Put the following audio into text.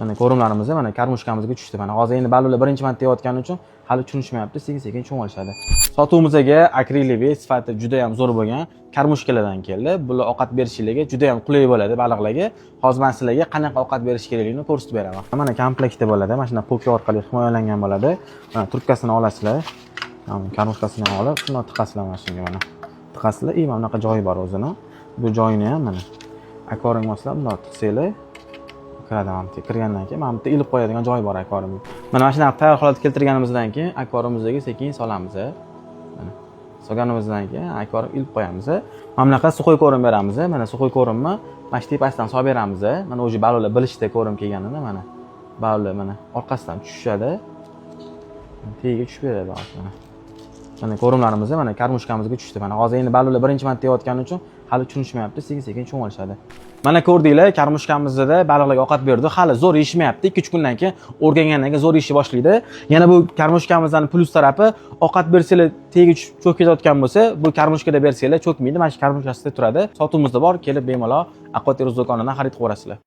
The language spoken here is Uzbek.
Mana ko'rimlarimiz mana karmushkamizga tushdi. Mana hozir endi balonlar birinchi marta yeyotgani uchun hali tushunishmayapti, sekin-sekin cho'ng'ilishadi. Sotuvimizga akriliy sifati juda ham zo'r bo'lgan karmushkalardan keldi. Bular ovqat berishligi juda ham qulay bo'ladi baliqlarga. Hozir men sizlarga qanaqa ovqat berish kerakligini ko'rsatib beraman. Mana komplektda bo'ladi. Mana shunday polka orqali himoyalangan bo'ladi. Mana trubkasini olasizlar. Karmushkasini olib, shuni tiqasizlar mana shunga mana. Tiqasizlar, mana bunaqa joyi bor o'zini. Bu joyini ham mana akvarium maslab bunday tiqsanglar kiradi. Mana kirgandan keyin mana bu yerda ilib qo'yadigan joy bor akvarium. Mana shunaqa tayyor holatga keltirganimizdan keyin akvariumimizga sekin solamiz. Mana solganimizdan keyin akvarium ilib qo'yamiz. Mana bunaqa suxoy ko'rim beramiz. Mana suxoy ko'rimni mana shu tepasidan solib beramiz. Mana o'zi balonlar bilishda ko'rim kelganini mana balonlar mana orqasidan tushishadi. Tagiga tushib beradi mana. Mana ko'rimlarimiz mana karmushkamizga tushdi. Mana hozir endi balonlar birinchi marta yeyotgani uchun hali tushunishmayapti, sekin-sekin cho'ng'ilishadi. Mana ko'rdinglar, karmushkamizda baliqlarga ovqat berdi. Hali zo'r yeyishmayapti. 2-3 kundan keyin o'rgangandan keyin zo'r yeyishni boshlaydi. Yana bu karmushkamizning plus tarafi ovqat bersanglar tagiga cho'kib ketayotgan bo'lsa, bu karmushkada bersanglar cho'kmaydi. Mana shu karmushkasida turadi. Sotuvimizda bor, kelib bemalol Aquaterra do'konidan xarid qilib olasizlar.